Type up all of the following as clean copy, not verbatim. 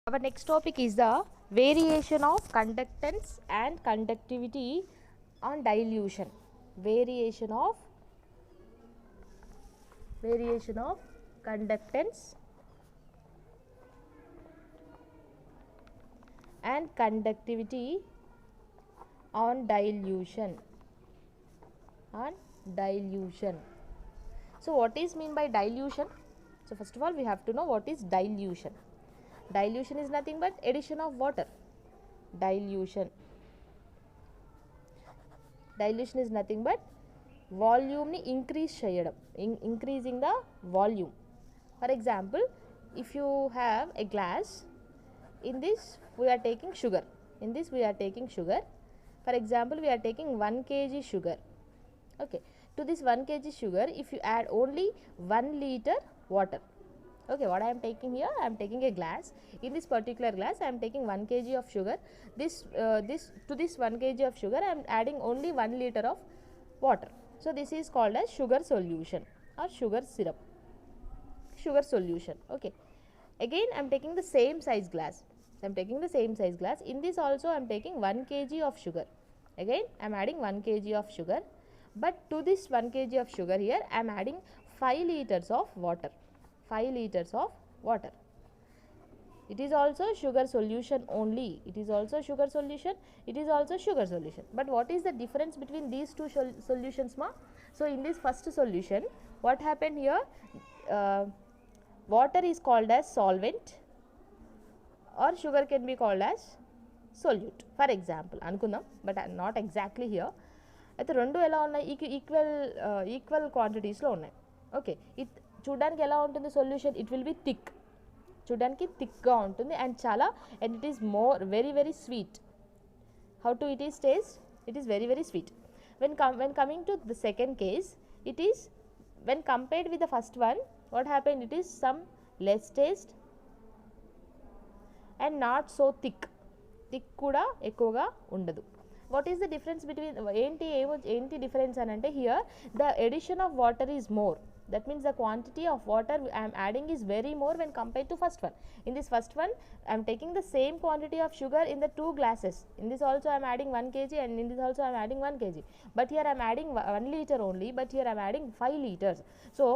Our next topic is the variation of conductance and conductivity on dilution. Variation of conductance and conductivity on dilution. So what is mean by dilution? So first of all we have to know what is dilution. Dilution is nothing but addition of water. Dilution is nothing but volume ni increase cheyadam, increasing the volume. For example, if you have a glass, in this we are taking sugar. For example, we are taking 1 kg sugar. Okay, to this 1 kg sugar, if you add only 1 liter water. Okay, what I am taking here, I am taking a glass. In this particular glass, I am taking 1 kg of sugar. To this 1 kg of sugar, I am adding only 1 liter of water. So this is called as sugar solution or sugar syrup. Sugar solution. Okay. Again, I am taking the same size glass. In this also, I am taking 1 kg of sugar. Again, I am adding 1 kg of sugar. But to this 1 kg of sugar here, I am adding 5 liters of water. It is also sugar solution only. It is also sugar solution. But what is the difference between these two solutions, ma? So in this first solution, what happened here? Water is called as solvent or sugar can be called as solute. For example, anukundam, but not exactly here. అయితే రెండు ఎలా ఉన్నాయి, equal క్వాంటిటీస్లో ఉన్నాయి. Okay, ఇది చూడడానికి ఎలా ఉంటుంది solution? It will be thick, చూడడానికి థిక్గా ఉంటుంది and it is very sweet. How to it is taste? It is very sweet. when coming to the second case, it is when compared with the first one, what happened? It is some less taste and not so thick కూడా ఎక్కువగా ఉండదు. What is the difference between ఏంటి difference అని అంటే, here the addition of water is more. That means the quantity of water I am adding is very more when compared to first one. In this first one, I am taking the same quantity of sugar in the 2 glasses. In this also I am adding 1 kg and in this also I am adding 1 kg. But here I am adding 1 liter only, but here I am adding 5 liters. So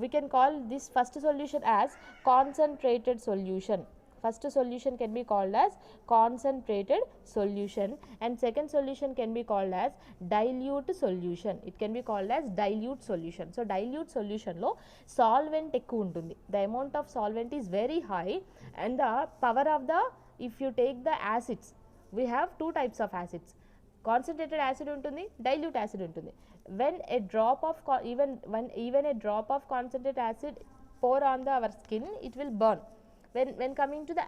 we can call this first solution as concentrated solution. First solution can be called as concentrated solution and second solution can be called as dilute solution. It can be called as dilute solution. So dilute solution lo solvent ekku untundi. The amount of solvent is very high and the power of the, if you take the acids, we have 2 types of acids. Concentrated acid untundi, dilute acid untundi. When a drop of even a drop of concentrated acid pour on our skin, it will burn. When coming to the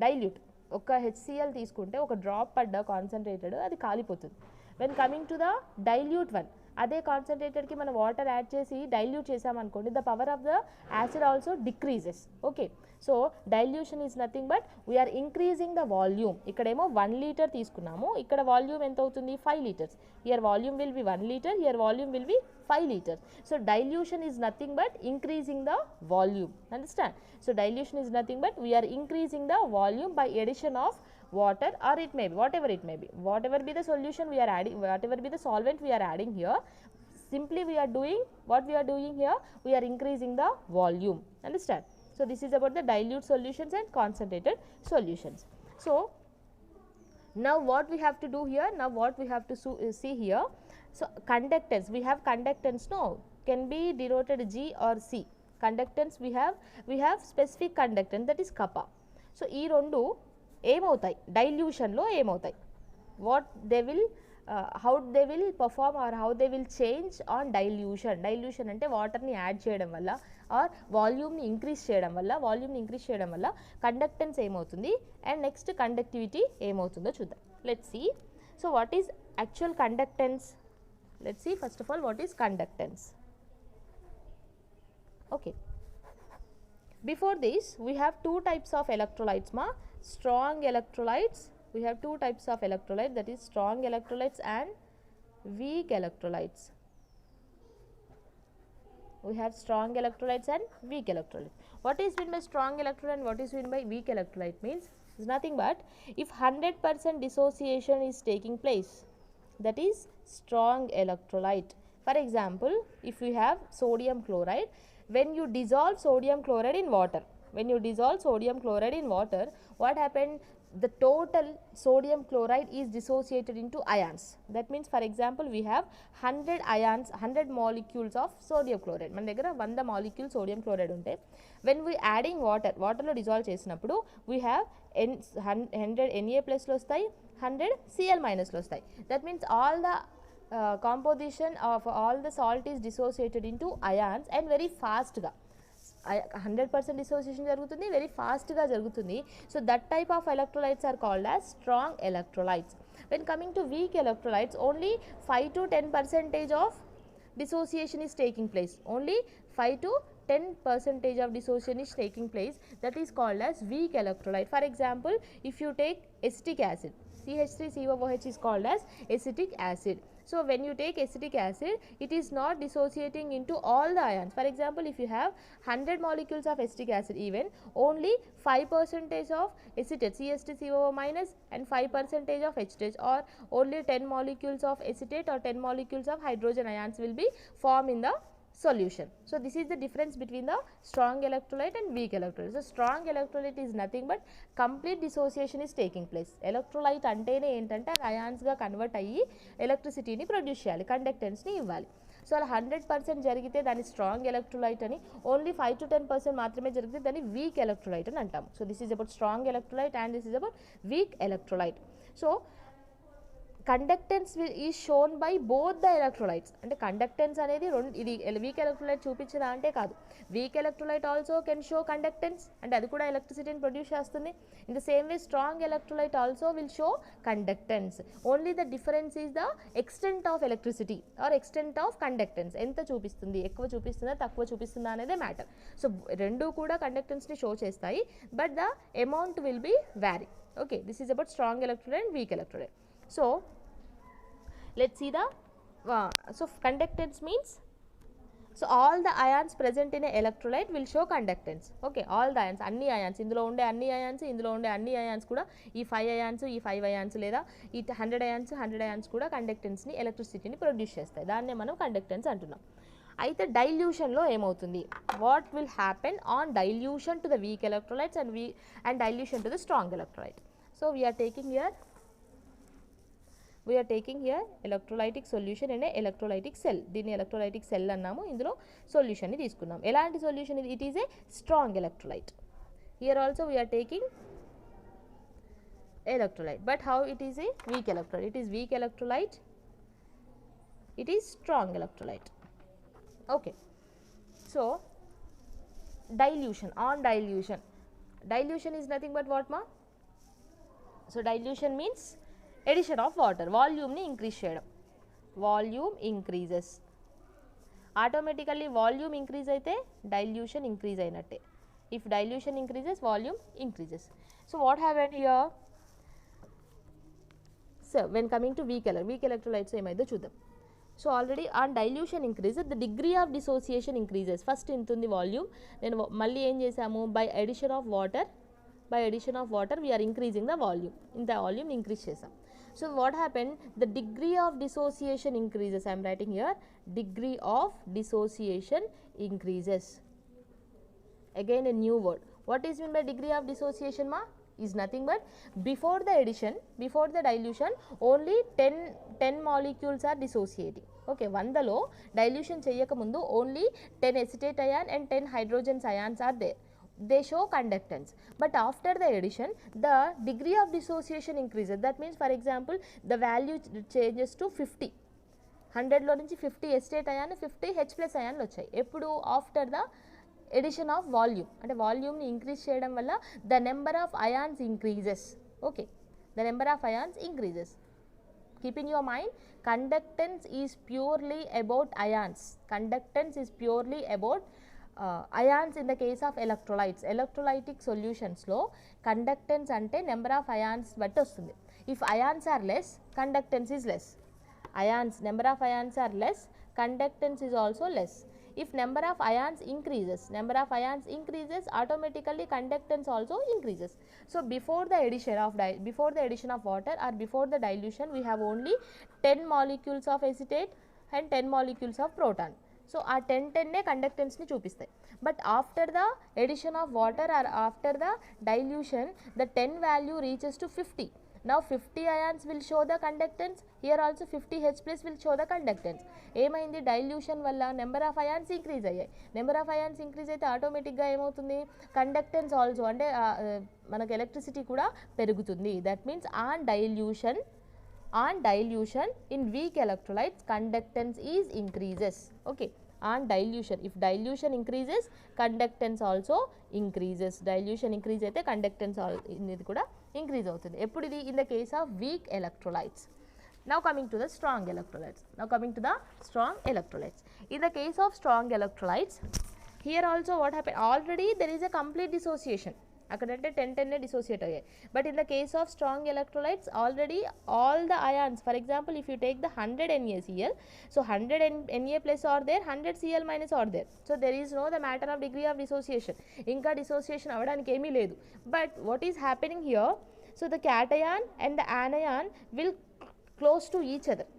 dilute, ఒక HCl తీసుకుంటే ఒక drop పడ్డ concentrated అది కాలిపోతుంది. when coming to the dilute one, అదే కాన్సన్ట్రేటెడ్కి మనం water add చేసి డైల్యూట్ చేసామనుకోండి, the power of the acid also decreases. Okay, so dilution is nothing but we are increasing the volume. ఇక్కడేమో 1 లీటర్ తీసుకున్నాము, ఇక్కడ వాల్యూమ్ ఎంత అవుతుంది? 5 litres. Here volume will be 1 litre, here volume will be 5 liters. So dilution is nothing but increasing the volume. Understand? So dilution is nothing but we are increasing the volume by addition of water, or it may be whatever it may be, whatever be the solution we are adding, whatever be the solvent we are adding here, simply we are doing what we are doing here, we are increasing the volume. Understand? So this is about the dilute solutions and concentrated solutions. So now what we have to do here, see here. So conductance, we have conductance, no, can be denoted G or C. Conductance we have specific conductance, that is kappa. So ee rendu ఏమవుతాయి డైల్యూషన్లో ఏమవుతాయి, what they will how they will perform or how they will change on dilution అంటే వాటర్ని add చేయడం వల్ల are వాల్యూమ్ని increase చేయడం వల్ల conductance ఏమవుతుంది అండ్ నెక్స్ట్ కండక్టివిటీ ఏమవుతుందో చూద్దాం. Let's see. So what is actual conductance? Let's see first of all what is conductance. Okay, before this we have 2 types of electrolytes, ma. Strong electrolytes, we have 2 types of electrolytes, that is strong electrolytes and weak electrolytes. We have strong electrolytes and weak electrolytes. What is meant by strong electrolyte and what is meant by weak electrolyte means is nothing but if 100% dissociation is taking place, that is strong electrolyte. For example, if you have sodium chloride, when you dissolve sodium chloride in water, what happened? The total sodium chloride is dissociated into ions. That means, for example, we have 100 ions, 100 molecules of sodium chloride. మన దగ్గర 100 molecules sodium chloride ఉంటే, when we adding water లో dissolve చేసినప్పుడు we have 100 Na plus లో వస్తాయి, 100 Cl minus లో వస్తాయి. That means all the composition of all the salt is dissociated into ions and very fast గా 100% dissociation జరుగుతుంది, very fast గా జరుగుతుంది. So that type of electrolytes are called as strong electrolytes. When coming to weak electrolytes, only 5 to 10% of dissociation is taking place. Only 5 to 10% of dissociation is taking place. That is called as weak electrolyte. For example, if you take acetic acid, CH3COOH is called as acetic acid. So when you take acetic acid, it is not dissociating into all the ions. For example, if you have 100 molecules of acetic acid, even only 5% of acetate CH3COO minus and 5% of HH, or only 10 molecules of acetate or 10 molecules of hydrogen ions will be formed in the solution. So this is the difference between the strong electrolyte and weak electrolyte. So strong electrolyte is nothing but complete dissociation is taking place. Electrolyte అంటేనే ఏంటంటే అది ions గా convert అయ్యి ఎలక్ట్రిసిటీని produce చేయాలి, కండక్టెన్స్ని ఇవ్వాలి. So అలా 100% జరిగితే దాన్ని స్ట్రాంగ్ ఎలక్ట్రోలైట్ అని, ఓన్లీ 5 to 10% మాత్రమే జరిగితే దాన్ని వీక్ ఎలక్ట్రోలైట్ అని అంటాము. So this is about strong electrolyte and this is about weak electrolyte. So conductance is shown by both the electrolytes. అంటే కండక్టెన్స్ అనేది ఇది వీక్ ఎలక్ట్రోలైట్ చూపించదా అంటే కాదు, weak electrolyte also can show conductance, అంటే అది కూడా ఎలక్ట్రిసిటీని ప్రొడ్యూస్ చేస్తుంది. In the same way strong electrolyte also will show conductance. Only the difference is the extent of electricity or extent of conductance. ఎంత చూపిస్తుంది, ఎక్కువ చూపిస్తుందా తక్కువ చూపిస్తుందా అనేదే మ్యాటర్. సో రెండు కూడా కండక్టెన్స్ని షో చేస్తాయి, but the amount will be vary. Okay, this is about strong electrolyte and weak electrolyte. So let's see the so conductance means, so all the ions present in a electrolyte will show conductance. Okay, all the ions, అన్ని ions, ఇందులో ఉండే అన్ని ions, ఇందులో ఉండే అన్ని ions కూడా ఈ 5 ions, ఈ 5 ions లేదా ఈ 100 ions కూడా కండక్టెన్స్ని ఎలక్ట్రిసిటీని ప్రొడ్యూస్ చేస్తాయి. దాన్నే మనం కండక్టెన్స్ అంటున్నాం. అయితే డైల్యూషన్లో ఏమవుతుంది, what will happen on dilution to the weak electrolytes and dilution to the strong electrolyte. So we are taking here electrolytic solution and electrolytic cell. దీన్ని ఎలక్ట్రోలైటిక్ సెల్ అన్నాము. ఇందులో సొల్యూషన్ని తీసుకున్నాం. ఎలాంటి సొల్యూషన్ ఇది? It is a strong electrolyte. Here also we are taking electrolyte, but how it is a weak electrolyte? It is weak electrolyte, it is strong electrolyte. Okay, so dilution, on dilution, dilution is nothing but what ma? So dilution means addition of water, volume ni increase cheyadam, volume increases, automatically volume increase aithe dilution increase ayinatte. If dilution increases, volume increases. So what happened here? So when coming to weak electrolytes ఏమైందో చూద్దాం. So already on dilution increases, the degree of dissociation increases. First ఇంత ఉంది volume, నేను మళ్ళీ ఏం చేసాము, by addition of water we are increasing the volume, ఇంత volume increase చేసాం. So what happen, the degree of dissociation increases. I'm writing here degree of dissociation increases. Again a new word. What is meant by degree of dissociation ma? Is nothing but before the addition, before the dilution, only 10 molecules are dissociating. Okay, 100లో dilution చేయక ముందు only 10 acetate ion and 10 hydrogen ions are there. They show conductance. But after the addition, the degree of dissociation increases. That means, for example, the value changes to 50. 100లో నుంచి 50 acetate ion, 50 H plus ion వచ్చాయి. ఎప్పుడు? After the addition of volume, అంటే వాల్యూమ్ని increase చేయడం వల్ల the number of ions increases. Okay, the number of ions increases. Keep in your mind, conductance is purely about ions. Conductance is purely about ions in the case of electrolytes. Electrolytic సొల్యూషన్స్లో conductance అంటే number of ions బట్టి వస్తుంది. If ions are less, conductance is less. Ions, number of ions are less, conductance is also less. if number of ions increases, automatically conductance also increases. So before the addition of water or before the dilution, we have only 10 molecules of acetate and 10 molecules of proton. So ఆ 10 కండక్టెన్స్ని చూపిస్తాయి. But after the addition of water or after the dilution, the 10 value reaches to 50. Now 50 ions will show the conductance. Here also 50 H plus will show the conductance. ఏమైంది, dilution వల్ల number of ions increase అయ్యాయి. Number of ions increase అయితే ఆటోమేటిక్గా ఏమవుతుంది, conductance also అంటే మనకు electricity కూడా పెరుగుతుంది. That means on dilution in weak electrolytes, conductance is increases. Okay, on dilution, if dilution increases, conductance also increases. Dilution increase అయితే conductance ఇది కూడా increase అవుతుంది. ఎప్పుడు ఇది, in the case of weak electrolytes. Now coming to the strong electrolytes. In the case of strong electrolytes, here also what happened, already there is a complete dissociation. అక్కడంటే 10 dissociate అయ్యాయి. But in the case of strong electrolytes already all the ions, for example if you take the 100 NaCl, so 100 Na plus are there, 100 Cl minus are there. So there is no the matter of degree of dissociation. ఇంకా dissociation అవ్వడానికి ఏమీ లేదు. But what is happening here, so the cation and the anion will close to each other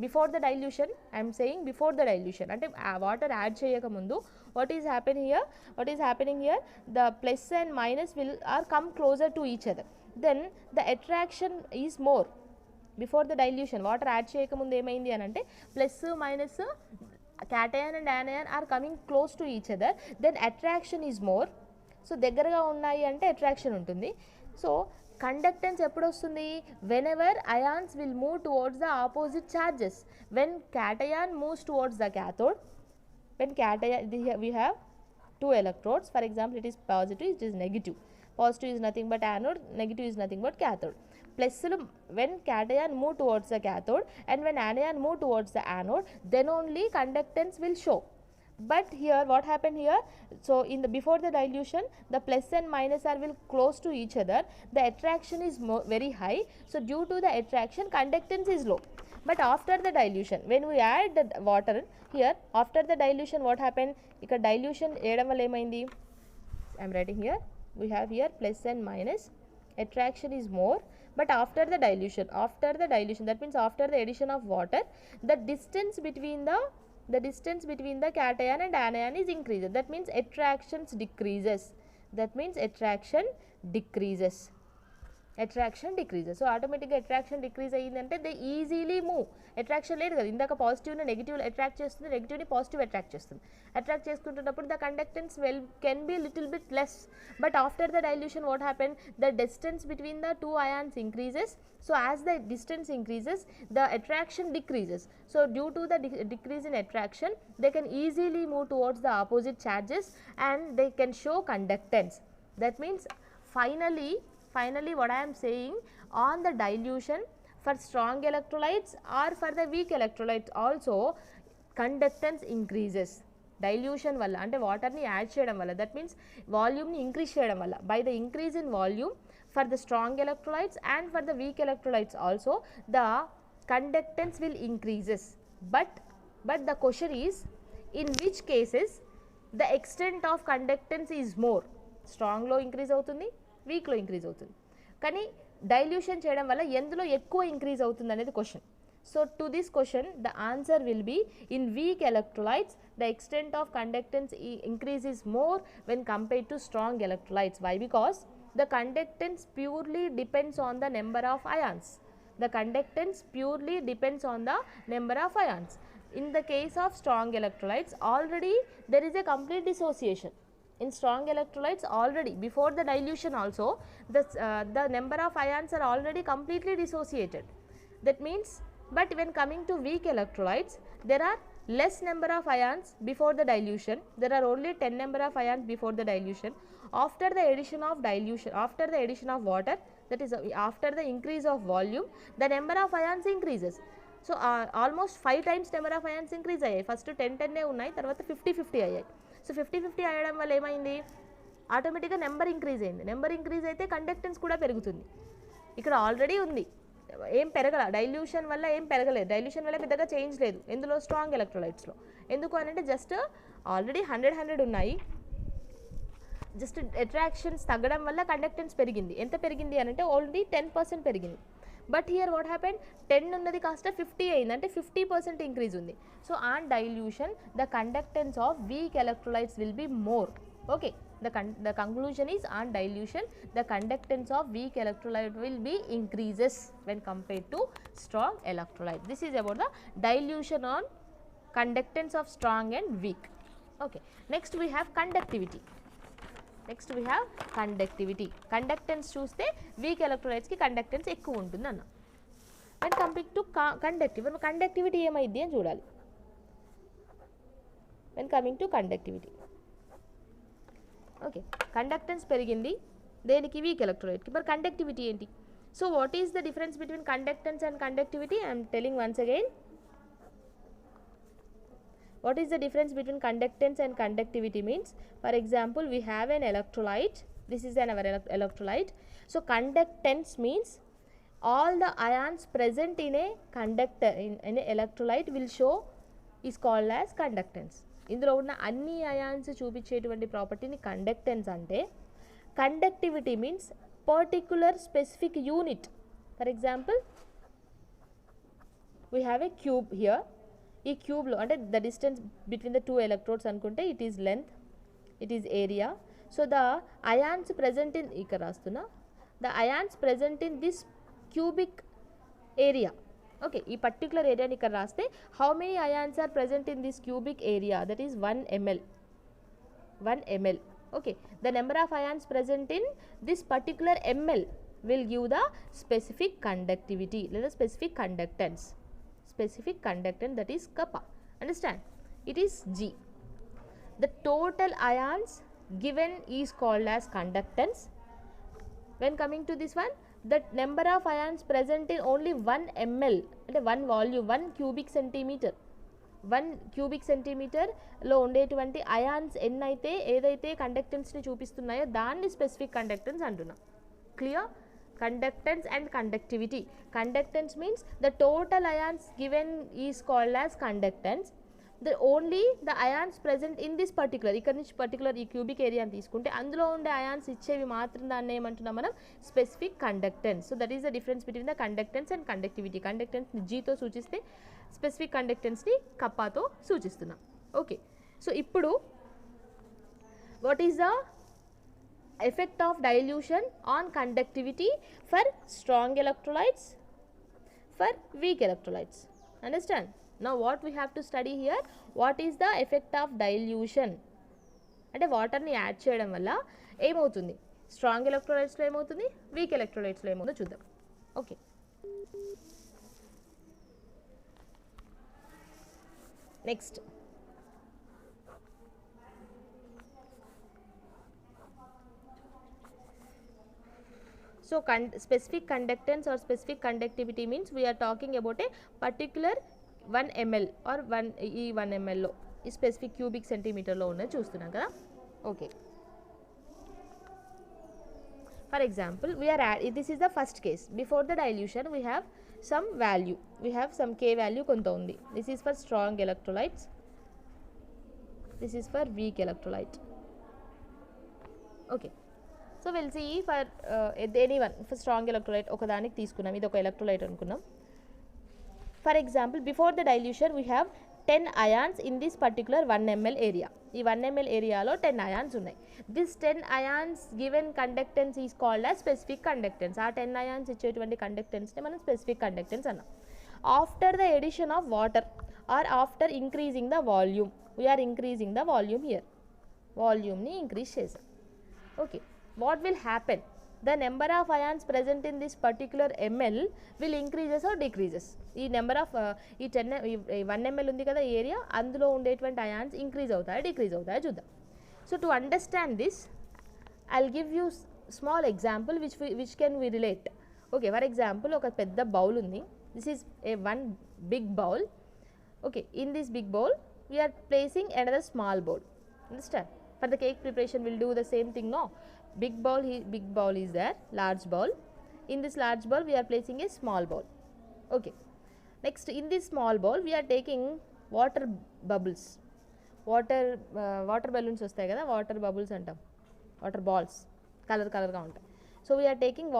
before the dilution. I am saying before the dilution, అంటే water add చేయక ముందు what is happening here, the plus and minus are come closer to each other, then the attraction is more. Before the dilution, water add చేయక ముందు ఏమైంది అని అంటే plus minus cation and anion are coming close to each other, then attraction is more. So దగ్గరగా ఉన్నాయి అంటే attraction ఉంటుంది. So conductance ఎప్పుడు వస్తుంది, whenever ions will move towards the opposite charges. When cation moves towards the cathode, when cation, we have 2 electrodes, for example it is positive, it is negative. Positive is nothing but anode, negative is nothing but cathode. Plus when cation move towards the cathode and when anion move towards the anode, then only conductance will show. But here what happened here, so in the before the dilution, the plus and minus are will close to each other, the attraction is very high, so due to the attraction conductance is low. But after the dilution, when we add the water here, after the dilution what happened, ikkada dilution చేయడం వల్ల ఏమైంది, I am writing here, we have here plus and minus, attraction is more. But after the dilution, that means after the addition of water, the distance between the cation and anion is increased. That means attraction decreases. So ఆటోమేటిక్గా attraction decrease అయ్యిందంటే they easily move. Attraction లేదు కదా, ఇందాక పాజిటివ్ని negative attract చేస్తుంది, నెగిటివ్ని positive attract చేస్తుంది. Attract చేసుకుంటున్నప్పుడు the conductance can be little bit less. But after the dilution what happen, the distance between the 2 ions increases. So as the distance increases, the attraction decreases. So due to the decrease in attraction, they can easily move towards the opposite charges and they can show conductance. That means finally what I am saying, on the dilution for strong electrolytes or for the weak electrolytes also, conductance increases. Dilution వల్ల అంటే వాటర్ని add చేయడం వల్ల, that means వాల్యూమ్ని increase చేయడం వల్ల, by the increase in volume for the strong electrolytes and for the weak electrolytes also, the conductance will increases. But the question is, in which cases the extent of conductance is more, strong లో increase అవుతుంది, week లో increase అవుతుంది. కానీ dilution చేయడం వల్ల ఎందులో ఎక్కువ increase అవుతుంది అనేది question. So to this question the answer will be, in weak electrolytes the extent of conductance increase is more when compared to strong electrolytes. Why? Because the conductance purely depends on the number of ions. In the case of strong electrolytes, already there is a complete dissociation. In strong electrolytes, already before the dilution also, the number of ions are already completely dissociated. That means, but when coming to weak electrolytes, there are less number of ions before the dilution. There are only 10 number of ions before the dilution. After the addition of water, that is after the increase of volume, the number of ions increases. So almost 5 times number of ions increase అయ్యాయి. First 10 ఉన్నాయి, తర్వాత 50 అయ్యాయి. So 50 అయ్యడం వల్ల ఏమైంది, ఆటోమేటిక్గా number increase అయింది. Number increase అయితే conductance కూడా పెరుగుతుంది. ఇక్కడ ఆల్రెడీ ఉంది, ఏం పెరగల, డైల్యూషన్ వల్ల ఏం పెరగలేదు, డైల్యూషన్ వల్ల పెద్దగా చేంజ్ లేదు ఎందులో, స్ట్రాంగ్ ఎలక్ట్రోలైట్స్లో. ఎందుకు అంటే జస్ట్ ఆల్రెడీ 100 ఉన్నాయి, జస్ట్ అట్రాక్షన్స్ తగ్గడం వల్ల కండక్టెన్స్ పెరిగింది. ఎంత పెరిగింది అని అంటే ఓన్లీ 10% పెరిగింది. బట్ హియర్ వాట్ హ్యాపెండ్, 10 ఉన్నది కాస్త 50 అయింది, అంటే 50% ఇంక్రీజ్ ఉంది. So on dilution the conductance of week electrolytes will be more. Okay, the conclusion is on dilution the conductance of weak electrolyte will be increases when compared to strong electrolyte. This is about the dilution on conductance of strong and weak. Okay, next we have conductivity. Conductance చూస్తే week electrolytes కి conductance ఎక్కువ ఉంటుంది అన్న. when compared to conductivity ఏమైంది అని చూడాలి. when coming to conductivity, okay, conductance పెరిగింది దేనికి, వీక్ ఎలక్ట్రోలైట్కి. మరి కండక్టివిటీ ఏంటి? So what is the difference between conductance and conductivity? I'm telling once again, what is the difference between conductance and conductivity means, for example we have an electrolyte, this is our electrolyte. So conductance means all the ions present in a conductor in an electrolyte will show is called as conductance. ఇందులో ఉన్న అన్ని ions చూపించేటువంటి ప్రాపర్టీని conductance అంటే. Conductivity means particular specific unit. For example we have a cube here. ఈ క్యూబ్లో అంటే the distance between the 2 electrodes అనుకుంటే it is length, it is area. So the ions present in, ఇక్కడ రాస్తున్నా, the ions present in this cubic area. Okay, ఈ particular ఏరియాని ఇక్కడ రాస్తే how many ions are present in this cubic area, that is 1 ml. Okay, the number of ions present in this particular ml will give the specific conductivity, లేదా specific conductance. Specific conductance, that is kappa. Understand? It is G. The total ions given is called as conductance. When coming to this one, the number of ions present in only 1 ml, అంటే 1 volume, 1 cubic centimeter, 1 cubic centimeter లో ఉండేటువంటి ions ఎన్నైతే ఏదైతే కండక్టెన్స్ని చూపిస్తున్నాయో దాన్ని specific conductance అంటున్నాం. Clear? Conductance and conductivity. Conductance means the total ions given is called as conductance. The only the ions present in this particular, ఇక్కడ నుంచి particular ఈ cubic ఏరియాని తీసుకుంటే అందులో ఉండే అయాన్స్ ఇచ్చేవి మాత్రం దాన్ని ఏమంటున్నాం మనం, specific conductance. So that is the difference between the conductance and conductivity. కండక్టెన్స్ని జీతో సూచిస్తే స్పెసిఫిక్ కండక్టెన్స్ని కప్పాతో సూచిస్తున్నాం. ఓకే, సో ఇప్పుడు what is the effect of dilution on conductivity for strong electrolytes, for weak electrolytes? Understand? Now what we have to study here, what is the effect of dilution? అంటే వాటర్ని add చేయడం వల్ల ఏమవుతుంది, strong ఎలక్ట్రోలైట్స్లో ఏమవుతుంది, week ఎలక్ట్రోలైట్స్లో ఏమవుతుందో చూద్దాం. Okay, next so specific conductance or specific conductivity means we are talking about a particular 1 ml or 1 ml లో ఈ స్పెసిఫిక్ క్యూబిక్ సెంటీమీటర్లో ఉన్నది చూస్తున్నాం కదా. Okay, for example this is the first case. Before the dilution we have some value, we have some K value కొంత ఉంది. This is for strong electrolytes, this is for weak electrolyte. Okay, so will see for any one. For strong electrolyte ఒకదానికి తీసుకున్నాం, ఇది ఒక electrolyte అనుకున్నాం. For example before the dilution we have 10 ions in this particular 1 ml area. ఈ 1 ml ఏరియాలో 10 ions ఉన్నాయి. This 10 ions given conductance is called as specific conductance. ఆ 10 ions ఇచ్చేటువంటి కండక్టెన్స్ని మనం స్పెసిఫిక్ కండక్టెన్స్ అన్నాం. After the addition of water or after increasing the volume, we're increasing the volume here, వాల్యూమ్ని increase చేసాం. Okay, what will happen, the number of ions present in this particular ml will increases or decreases. ఈ number of ఈ 1 ml ఉంది కదా area, అందులో ఉండేటువంటి ions increase అవుతాయా decrease అవుతాయా చూద్దాం. So to understand this I will give you small example which can we relate. Okay, for example ఒక పెద్ద బౌల్ ఉంది. This is a 1 big bowl. Okay, in this big bowl we are placing another small bowl. Understand? For the cake preparation will do the same thing. No, big bowl is there, large bowl. In this large bowl we are placing a small bowl. Okay, next in this small bowl we are taking water bubbles. Water balloons వస్తాయి కదా, water bubbles అంటాం, water balls కలర్గా ఉంటాయి. So we are taking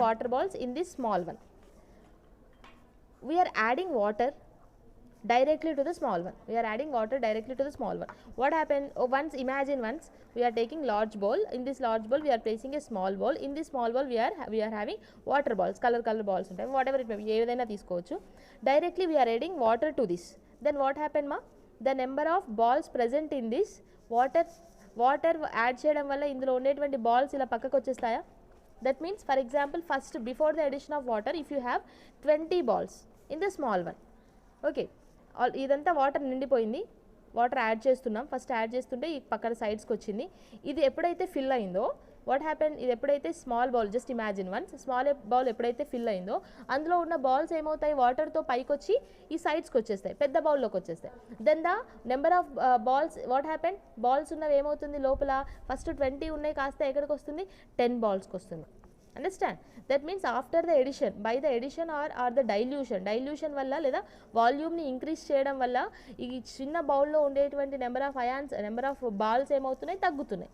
water balls in this small one. We are adding water directly to the small one. We are adding water directly to the small one. What happened? Imagine once we are taking large bowl. In this large bowl we are placing a small bowl. In this small bowl we are having water balls, color balls ఉంటాయి, whatever it may be, ఏదైనా తీసుకోవచ్చు. Directly we are adding water to this. Then what happened ma? The number of balls present in this water add చేయడం వల్ల ఇందులో ఉండేటువంటి balls ఇలా పక్కకు వచ్చేస్తాయా? That means for example first before the addition of water if you have 20 balls in the small one. Okay, ఇదంతా water నిండిపోయింది, water add చేస్తున్నాం, first add చేస్తుంటే ఈ పక్కన సైడ్స్కి వచ్చింది. ఇది ఎప్పుడైతే ఫిల్ అయిందో వాట్ హ్యాపెన్, ఇది ఎప్పుడైతే small bowl, just imagine once, small bowl ఎప్పుడైతే ఫిల్ అయిందో అందులో ఉన్న బాల్స్ ఏమవుతాయి, వాటర్తో పైకి వచ్చి ఈ సైడ్స్కి వచ్చేస్తాయి, పెద్ద బౌల్లోకి వచ్చేస్తాయి. Then the number of balls, what happen, balls ఉన్నవి ఏమవుతుంది లోపల, ఫస్ట్ 20 ఉన్నాయి కాస్త ఎక్కడికి వస్తుంది, 10 బాల్స్కి వస్తుంది. Understand? That means after the addition, by the addition or the dilution వల్ల లేదా వాల్యూమ్ని ఇంక్రీజ్ చేయడం వల్ల ఈ చిన్న బౌల్లో ఉండేటువంటి నెంబర్ ఆఫ్ బాల్స్ ఏమవుతున్నాయి, తగ్గుతున్నాయి.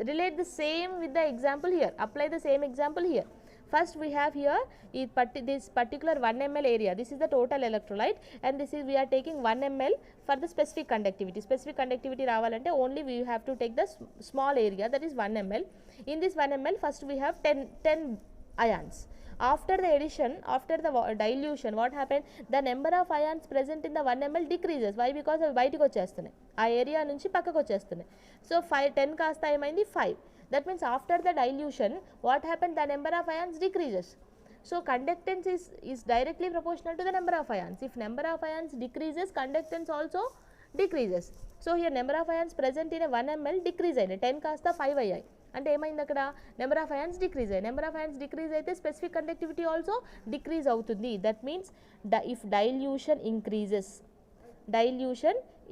Relate the same with the example here, apply the same example here. First we have here this particular 1 ml area, this is the total electrolyte and this is we are taking 1 ml for the specific conductivity రావాలంటే only we have to take the small area, that is 1 ml. In this 1 ml first we have 10 ions. After the addition, after the dilution, what happened, the number of ions present in the 1 ml decreases. Why? Because అవి బయటకు వచ్చేస్తున్నాయి, ఆ area నుంచి పక్కకు వచ్చేస్తున్నాయి. So 10 కాస్త ఏమైంది 5. That means after the dilution what happened, the number of ions decreases. So conductance is directly proportional to the number of ions. If number of ions decreases, conductance also decreases. So here number of ions present in a 1 ml decrease అయ్యాయి, 10 కాస్త 5 అయ్యాయి. అంటే ఏమైంది అక్కడ, number of ions decrease అయ్యాయి. Number of ions decrease అయితే specific conductivity also decrease అవుతుంది. That means if dilution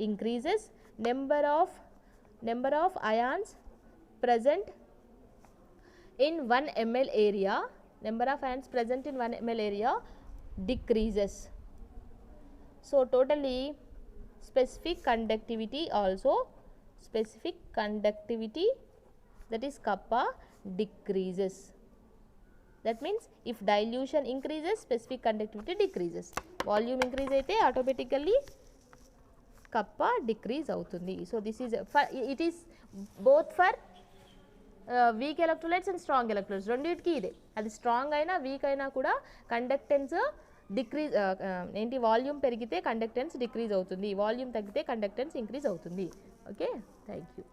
increases number of ions present in 1 ml area, number of ions present in 1 ml area decreases. So totally specific conductivity that is kappa decreases. That means if dilution increases, specific conductivity decreases. Volume increase అయితే automatically kappa decrease అవుతుంది. So this is it is both for week electrolytes and strong electrolytes, రెండింటికి ఇదే. అది strong అయినా week అయినా కూడా conductance decrease volume పెరిగితే conductance decrease అవుతుంది, వాల్యూమ్ తగ్గితే కండక్టెన్స్ ఇంక్రీజ్ అవుతుంది. Okay, thank you.